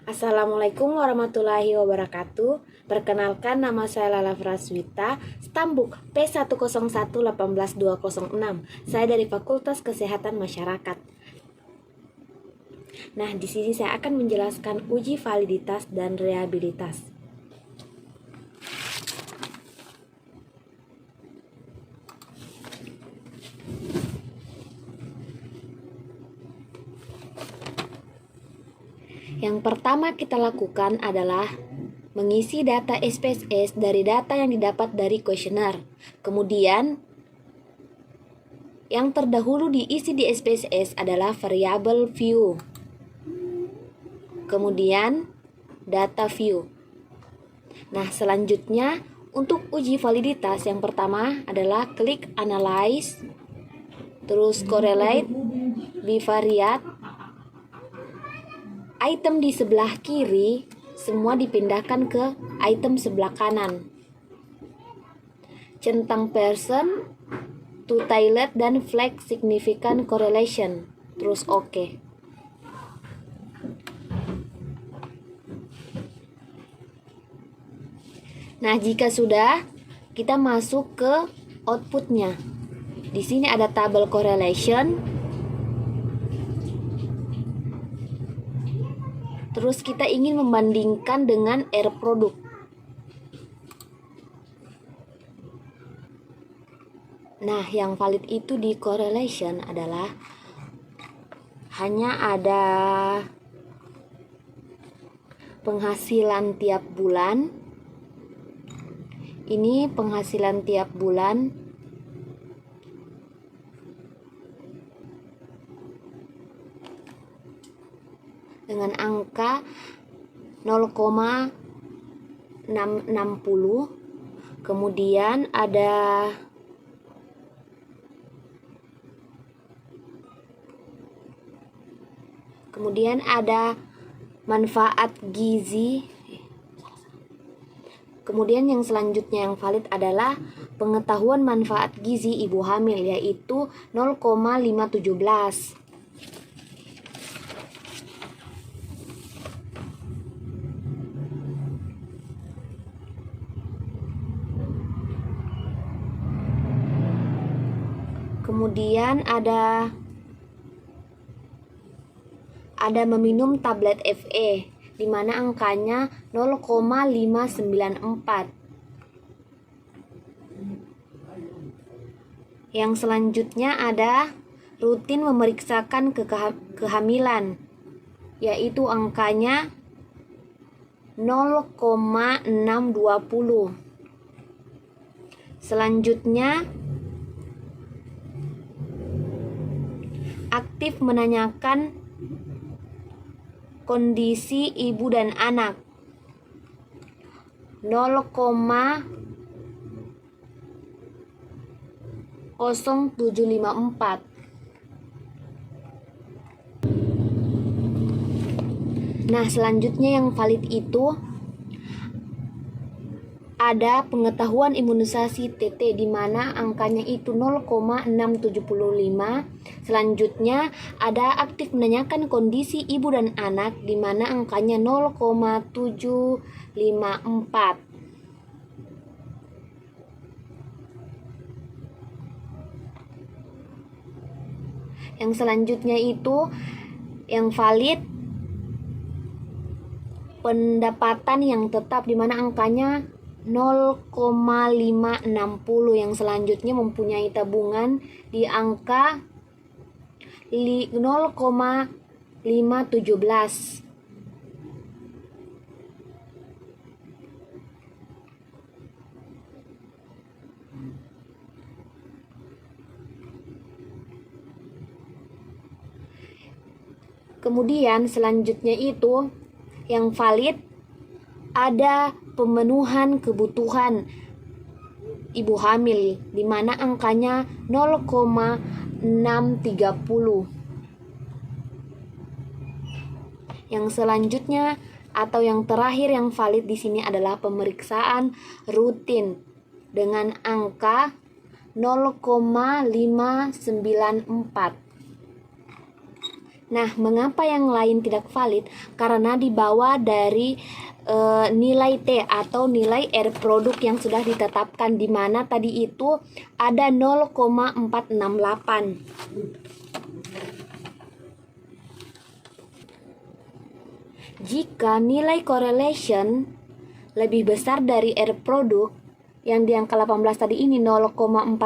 Assalamualaikum warahmatullahi wabarakatuh. Perkenalkan, nama saya Lala Fraswita, Stambuk P101 18206. Saya dari Fakultas Kesehatan Masyarakat. Nah, di sini saya akan menjelaskan uji validitas dan reliabilitas. Yang pertama kita lakukan adalah mengisi data SPSS dari data yang didapat dari kuesioner. Kemudian, yang terdahulu diisi di SPSS adalah variabel view. Kemudian, data view. Nah, selanjutnya untuk uji validitas yang pertama adalah klik analyze, terus correlate, bivariate. Item di sebelah kiri semua dipindahkan ke item sebelah kanan. Centang person, to toilet, dan flag significant correlation. Terus oke. Nah, jika sudah, kita masuk ke outputnya. Di sini ada tabel correlation. Terus kita ingin membandingkan dengan R produk. Nah, yang valid itu di correlation adalah hanya ada penghasilan tiap bulan. Ini penghasilan tiap bulan. Dengan angka 0,660. Kemudian ada manfaat gizi. Kemudian yang selanjutnya yang valid adalah pengetahuan manfaat gizi ibu hamil, yaitu 0,517. Kemudian ada meminum tablet FE, di mana angkanya 0,594. Yang selanjutnya ada rutin memeriksakan kehamilan, yaitu angkanya 0,620. Selanjutnya aktif menanyakan kondisi ibu dan anak, 0,0754. Nah, selanjutnya yang valid itu ada pengetahuan imunisasi TT, di mana angkanya itu 0,675. Selanjutnya ada aktif menanyakan kondisi ibu dan anak, di mana angkanya 0,754. Yang selanjutnya itu yang valid pendapatan yang tetap, di mana angkanya 0,560. Yang selanjutnya mempunyai tabungan di angka 0,517. Kemudian selanjutnya itu yang valid ada pemenuhan kebutuhan ibu hamil, di mana angkanya 0,630. Yang selanjutnya atau yang terakhir yang valid di sini adalah pemeriksaan rutin dengan angka 0,594. Nah, mengapa yang lain tidak valid? Karena dibawa dari nilai T atau nilai R produk yang sudah ditetapkan, di mana tadi itu ada 0,468. Jika nilai correlation lebih besar dari R produk yang di angka 18 tadi ini 0,48,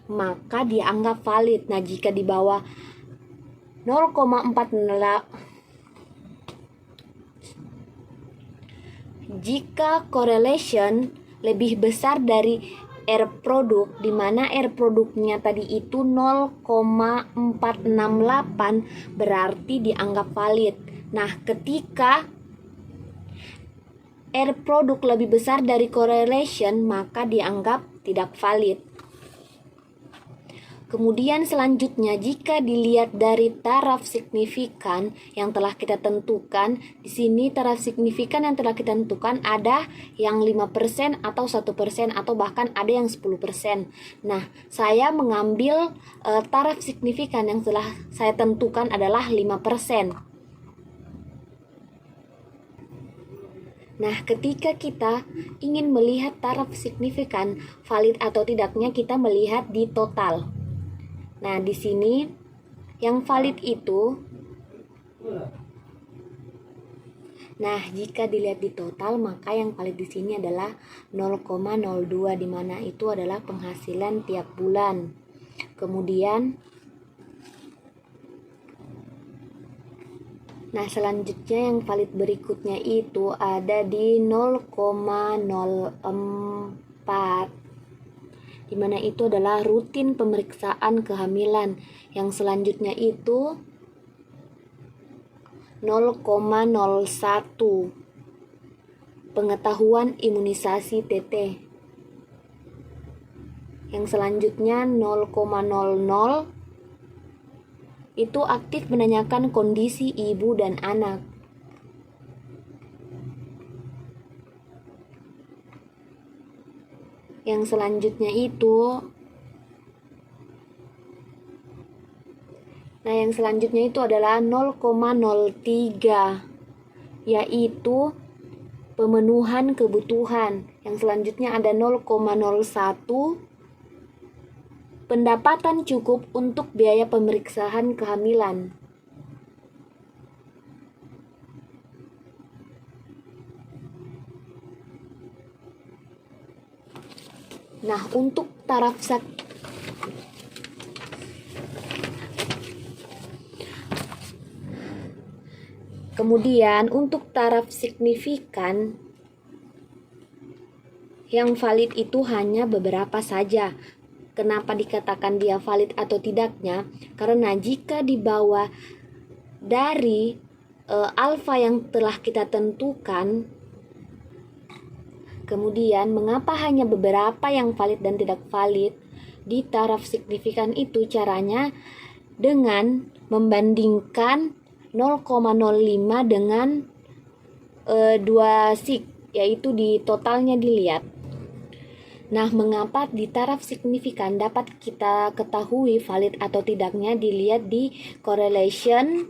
maka dianggap valid. Nah, jika di bawah 0,48, jika correlation lebih besar dari R produk, di mana R produknya tadi itu 0,468, berarti dianggap valid. Nah, ketika R produk lebih besar dari correlation, maka dianggap tidak valid. Kemudian selanjutnya, jika dilihat dari taraf signifikan yang telah kita tentukan, di sini taraf signifikan yang telah kita tentukan ada yang 5% atau 1% atau bahkan ada yang 10%. Nah, saya mengambil taraf signifikan yang telah saya tentukan adalah 5%. Nah, ketika kita ingin melihat taraf signifikan valid atau tidaknya, kita melihat di total. Nah, di sini yang valid itu, nah jika dilihat di total, maka yang valid di sini adalah 0,02, di mana itu adalah penghasilan tiap bulan. Kemudian, nah selanjutnya yang valid berikutnya itu ada di 0,04, di mana itu adalah rutin pemeriksaan kehamilan. Yang selanjutnya itu 0,01, pengetahuan imunisasi TT. Yang selanjutnya 0,00, itu aktif menanyakan kondisi ibu dan anak. Yang selanjutnya itu, nah yang selanjutnya itu adalah 0,03, yaitu pemenuhan kebutuhan. Yang selanjutnya ada 0,01, pendapatan cukup untuk biaya pemeriksaan kehamilan. Nah, untuk taraf kemudian untuk taraf signifikan yang valid itu hanya beberapa saja. Kenapa dikatakan dia valid atau tidaknya? Karena jika di bawah dari alfa yang telah kita tentukan, kemudian mengapa hanya beberapa yang valid dan tidak valid? Di taraf signifikan itu caranya dengan membandingkan 0,05 dengan 2 sig, yaitu di totalnya dilihat. Nah, mengapa di taraf signifikan dapat kita ketahui valid atau tidaknya dilihat di correlation,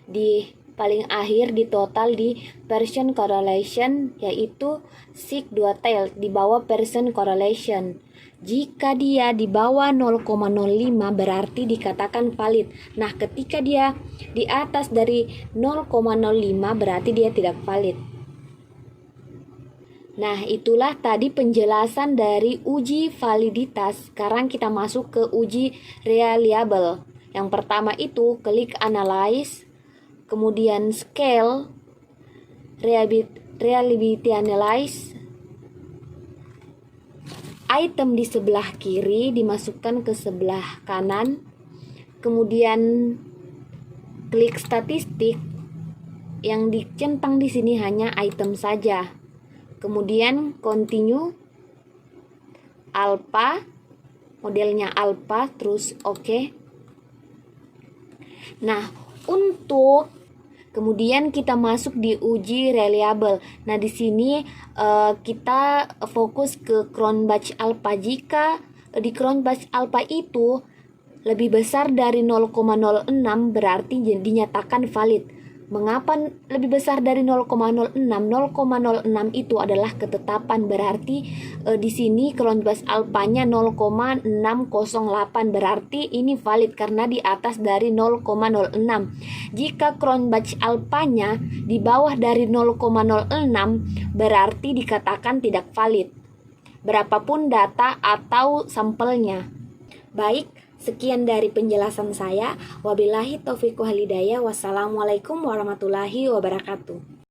di paling akhir di total di Pearson correlation, yaitu sig 2 tail di bawah Pearson correlation. Jika dia di bawah 0,05 berarti dikatakan valid. Nah, ketika dia di atas dari 0,05 berarti dia tidak valid. Nah, itulah tadi penjelasan dari uji validitas. Sekarang kita masuk ke uji reliable. Yang pertama itu click analyze, kemudian scale, reliability analyze. Item di sebelah kiri dimasukkan ke sebelah kanan, kemudian klik statistik. Yang dicentang di sini hanya item saja. Kemudian continue, alpha, modelnya alpha, terus oke. Nah, untuk kemudian kita masuk di uji reliable. Nah, di sini kita fokus ke Cronbach alpha. Jika di Cronbach alpha itu lebih besar dari 0,06 berarti dinyatakan valid. Mengapa lebih besar dari 0,06? 0,06 itu adalah ketetapan, berarti di sini Cronbach alpanya 0,608, berarti ini valid karena di atas dari 0,06. Jika Cronbach alpanya di bawah dari 0,06 berarti dikatakan tidak valid, berapapun data atau sampelnya. Baik, sekian dari penjelasan saya. Wabillahi taufiq wal hidayah. Wassalamualaikum warahmatullahi wabarakatuh.